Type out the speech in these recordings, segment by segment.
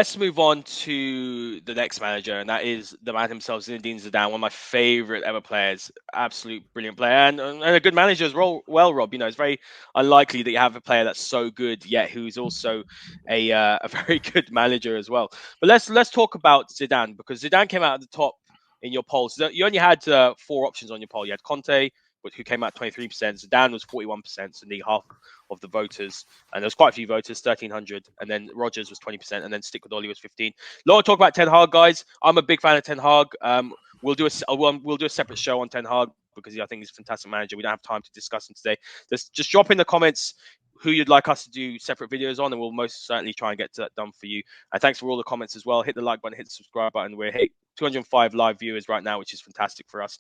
let's move on to the next manager, and that is the man himself, Zinedine Zidane, one of my favorite ever players. Absolute brilliant player, and a good manager as well, Rob. It's very unlikely that you have a player that's so good, yet who's also a very good manager as well. But let's talk about Zidane, because Zidane came out at the top in your polls. You only had four options on your poll. You had Conte, who came out 23%. Zidane was 41%, so nearly half of the voters. And there's quite a few voters, 1,300. And then Rogers was 20%, and then Stick with Ollie was 15. A lot of talk about Ten Hag, guys. I'm a big fan of Ten Hag. We'll do a separate show on Ten Hag, because I think he's a fantastic manager. We don't have time to discuss him today. Just drop in the comments who you'd like us to do separate videos on, and we'll most certainly try and get that done for you. And thanks for all the comments as well. Hit the like button, hit the subscribe button. We're 205 live viewers right now, which is fantastic for us.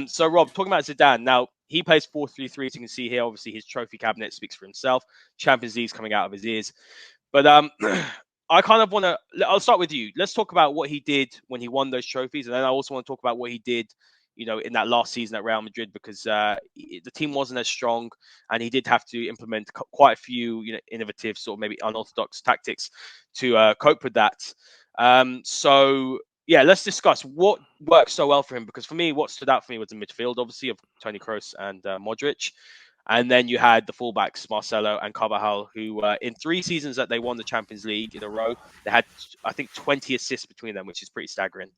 So, Rob, talking about Zidane, now he plays 4-3-3. As you can see here, obviously his trophy cabinet speaks for himself. Champions League's coming out of his ears. But I kind of want to, I'll start with you. Let's talk about what he did when he won those trophies. And then I also want to talk about what he did, in that last season at Real Madrid, because the team wasn't as strong, and he did have to implement quite a few, innovative, sort of maybe unorthodox tactics to cope with that. So yeah, let's discuss what worked so well for him, because for me, what stood out for me was the midfield, obviously, of Toni Kroos and Modric. And then you had the fullbacks, Marcelo and Carvajal, who in 3 seasons that they won the Champions League in a row, they had, I think, 20 assists between them, which is pretty staggering.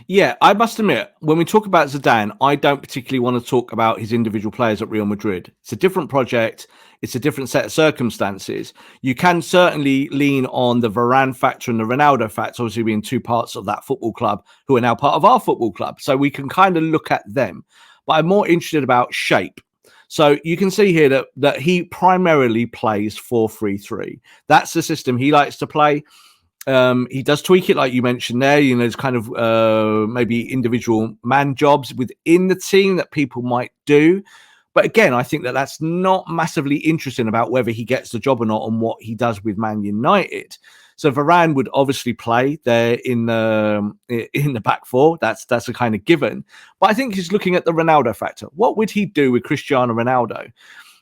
Yeah, I must admit, when we talk about Zidane, I don't particularly want to talk about his individual players at Real Madrid. It's a different project. It's a different set of circumstances. You can certainly lean on the Varane factor and the Ronaldo factor, obviously being 2 parts of that football club who are now part of our football club. So we can kind of look at them. But I'm more interested about shape. So you can see here that he primarily plays 4-3-3. That's the system he likes to play. He does tweak it, like you mentioned there. There's kind of maybe individual man jobs within the team that people might do. But again, I think that's not massively interesting about whether he gets the job or not and what he does with Man United. So Varane would obviously play there in the back four. That's a kind of given. But I think he's looking at the Ronaldo factor. What would he do with Cristiano Ronaldo?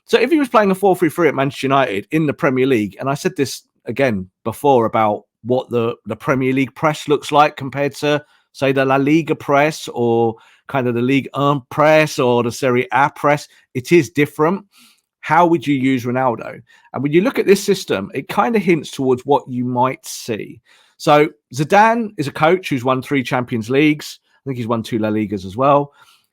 So if he was playing a 4-3-3 at Manchester United in the Premier League, and I said this again before about what the Premier League press looks like compared to, say, the La Liga press or kind of the Ligue 1 press or the Serie A press, it is different. How would you use Ronaldo? And when you look at this system, it kind of hints towards what you might see. So Zidane is a coach who's won 3 Champions Leagues. I think he's won 2 La Ligas as well.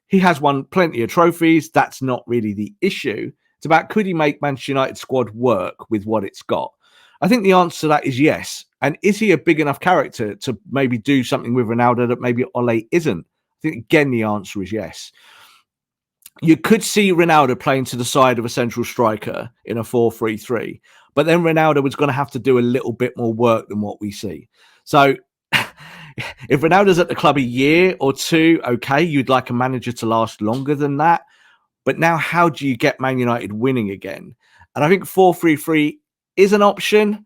He has won plenty of trophies. That's not really the issue. It's about, could he make Manchester United squad work with what it's got? I think the answer to that is yes. And is he a big enough character to maybe do something with Ronaldo that maybe Ole isn't? I think, again, the answer is yes. You could see Ronaldo playing to the side of a central striker in a 4-3-3, but then Ronaldo was going to have to do a little bit more work than what we see. So if Ronaldo's at the club a year or 2, okay, you'd like a manager to last longer than that. But now how do you get Man United winning again? And I think 4-3-3 is an option,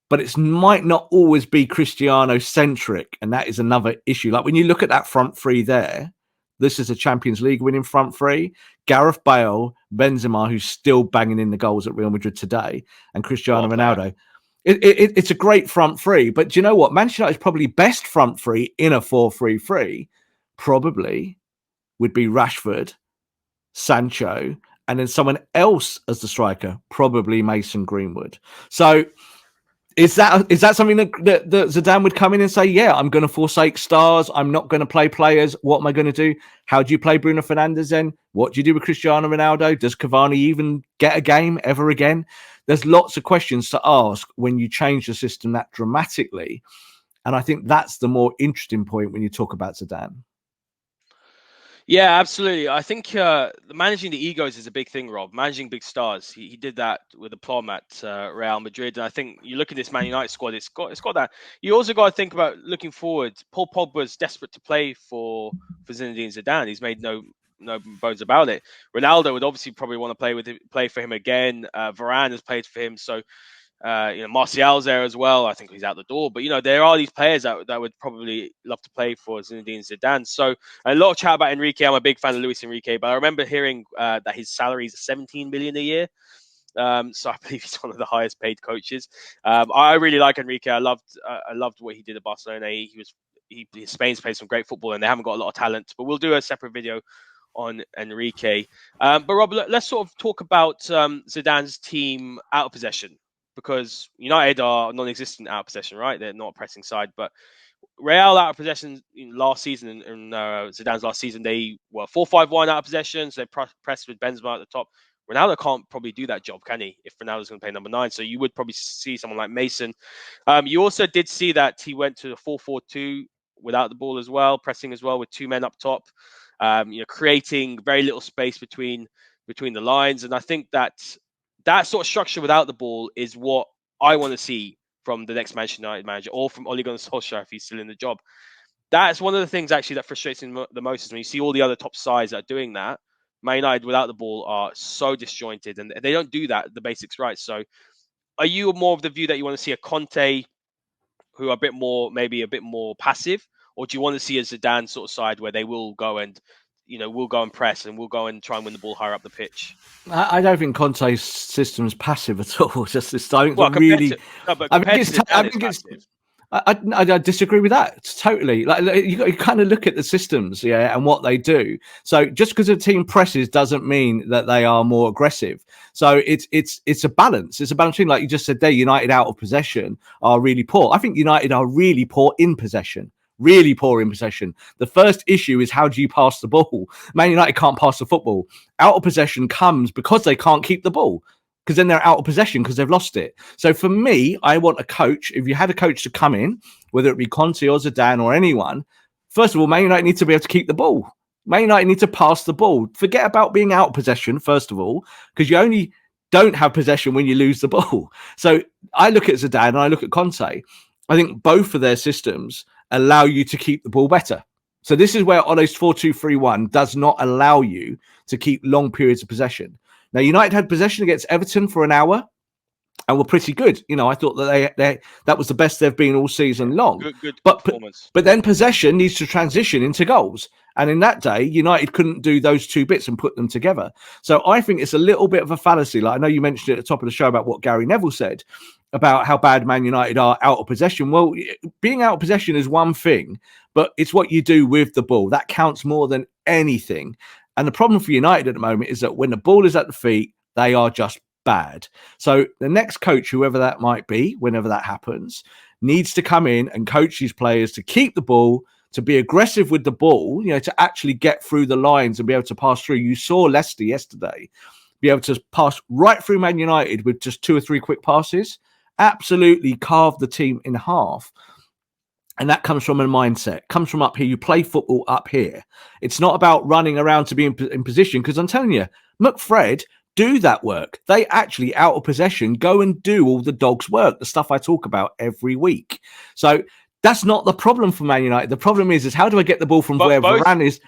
but it might not always be Cristiano-centric, and that is another issue. Like when you look at that front three there, this is a Champions League winning front three. Gareth Bale, Benzema, who's still banging in the goals at Real Madrid today, and Cristiano Ronaldo. It's a great front three, but do you know what? Manchester United's probably best front three in a 4-3-3 probably would be Rashford, Sancho, and then someone else as the striker, probably Mason Greenwood. So is that something that Zidane would come in and say, yeah, I'm going to forsake stars. I'm not going to play players. What am I going to do? How do you play Bruno Fernandes then? What do you do with Cristiano Ronaldo? Does Cavani even get a game ever again? There's lots of questions to ask when you change the system that dramatically. And I think that's the more interesting point when you talk about Zidane. Yeah, absolutely. I think managing the egos is a big thing, Rob. Managing big stars. He did that with aplomb at Real Madrid. And I think you look at this Man United squad, it's got that. You also got to think about looking forward. Paul Pogba's desperate to play for Zinedine Zidane. He's made no bones about it. Ronaldo would obviously probably want to play for him again. Varane has played for him. So Martial's there as well. I think he's out the door. But, there are these players that would probably love to play for Zinedine Zidane. So a lot of chat about Enrique. I'm a big fan of Luis Enrique. But I remember hearing that his salary is 17 million a year. So I believe he's one of the highest paid coaches. I really like Enrique. I loved what he did at Barcelona. Spain's played some great football, and they haven't got a lot of talent. But we'll do a separate video on Enrique. But Rob, let's sort of talk about Zidane's team out of possession, because United are non-existent out of possession, right? They're not a pressing side, but Real out of possession last season, in Zidane's last season, they were 4-5-1 out of possession. So they pressed with Benzema at the top. Ronaldo can't probably do that job, can he? If Ronaldo's going to play number 9, so you would probably see someone like Mason. You also did see that he went to the 4-4-2 without the ball as well, pressing as well with 2 men up top. Creating very little space between the lines, and I think that sort of structure without the ball is what I want to see from the next Manchester United manager, or from Ole Gunnar Solskjaer if he's still in the job. That's one of the things actually that frustrates me the most, is when you see all the other top sides that are doing that. Man United without the ball are so disjointed, and they don't do that, the basics right. So are you more of the view that you want to see a Conte who are maybe a bit more passive, or do you want to see a Zidane sort of side where they will go and press, and we'll go and try and win the ball higher up the pitch? I don't think Conte's system is passive at all. Just this, I think Well, really. I think it's I disagree with that. It's totally. Like you kind of look at the systems, yeah, and what they do. So just because a team presses doesn't mean that they are more aggressive. So it's a balance. It's a balance between, like you just said there, United out of possession are really poor. I think United are really poor in possession. Really poor in possession. The first issue is, how do you pass the ball? Man United can't pass the football. Out of possession comes because they can't keep the ball, because then they're out of possession because they've lost it. So for me, I want a coach. If you had a coach to come in, whether it be Conte or Zidane or anyone, first of all, Man United need to be able to keep the ball. Man United need to pass the ball. Forget about being out of possession, first of all, because you only don't have possession when you lose the ball. So I look at Zidane and I look at Conte. I think both of their systems allow you to keep the ball better. So this is where Ole's 4-2-3-1 does not allow you to keep long periods of possession. Now, United had possession against Everton for an hour and were pretty good. I thought that that was the best they've been all season long. Good performance. But then possession needs to transition into goals. And in that day, United couldn't do those two bits and put them together. So I think it's a little bit of a fallacy. Like, I know you mentioned at the top of the show about what Gary Neville said about how bad Man United are out of possession. Well, being out of possession is one thing, but it's what you do with the ball. That counts more than anything. And the problem for United at the moment is that when the ball is at the feet, they are just bad. So the next coach, whoever that might be, whenever that happens, needs to come in and coach these players to keep the ball, to be aggressive with the ball, to actually get through the lines and be able to pass through. You saw Leicester yesterday be able to pass right through Man United with just 2 or 3 quick passes, absolutely carved the team in half. And that comes from a mindset, comes from up here. You play football up here. It's not about running around to be in position, because I'm telling you, McFred do that work. They actually, out of possession, go and do all the dog's work, the stuff I talk about every week. So that's not the problem for Man United. The problem is how do I get the ball from where Varane is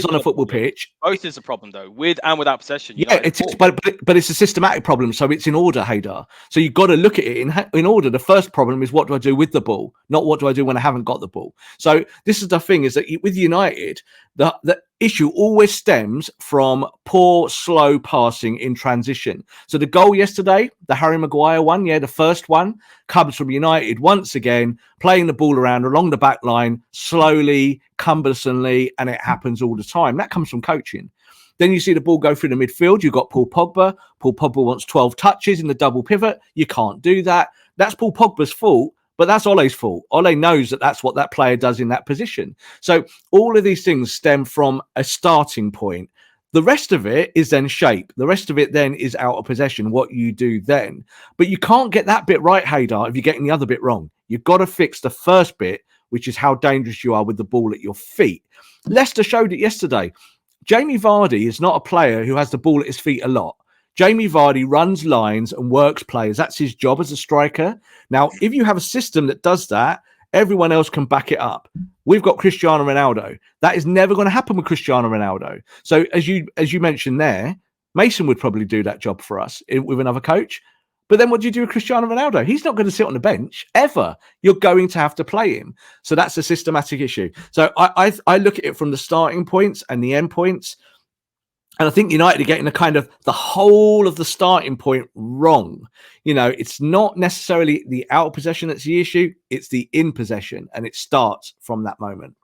on a football pitch? Both is a problem, though, with and without possession. Yeah, it is, but it's a systematic problem, so it's in order, Haider. So you've got to look at it in order. The first problem is, what do I do with the ball, not what do I do when I haven't got the ball. So this is the thing, is that with United, the issue always stems from poor, slow passing in transition. So the goal yesterday, the Harry Maguire one, the first one, comes from United once again playing the ball around along the back line, slowly, cumbersomely, and it happens all the time. That comes from coaching. Then you see the ball go through the midfield. You've got Paul Pogba. Paul Pogba wants 12 touches in the double pivot. You can't do that. That's Paul Pogba's fault. But that's Ole's fault. Ole knows that that's what that player does in that position. So all of these things stem from a starting point. The rest of it is then shape. The rest of it then is out of possession, what you do then. But you can't get that bit right, Haider, if you're getting the other bit wrong. You've got to fix the first bit, which is how dangerous you are with the ball at your feet. Leicester showed it yesterday. Jamie Vardy is not a player who has the ball at his feet a lot. Jamie Vardy runs lines and works players. That's his job as a striker. Now, if you have a system that does that, everyone else can back it up. We've got Cristiano Ronaldo. That is never going to happen with Cristiano Ronaldo. So as you mentioned there, Mason would probably do that job for us with another coach. But then what do you do with Cristiano Ronaldo? He's not going to sit on the bench ever. You're going to have to play him. So that's a systematic issue. So I look at it from the starting points and the end points. And I think United are getting the whole of the starting point wrong. It's not necessarily the out of possession that's the issue; it's the in possession, and it starts from that moment.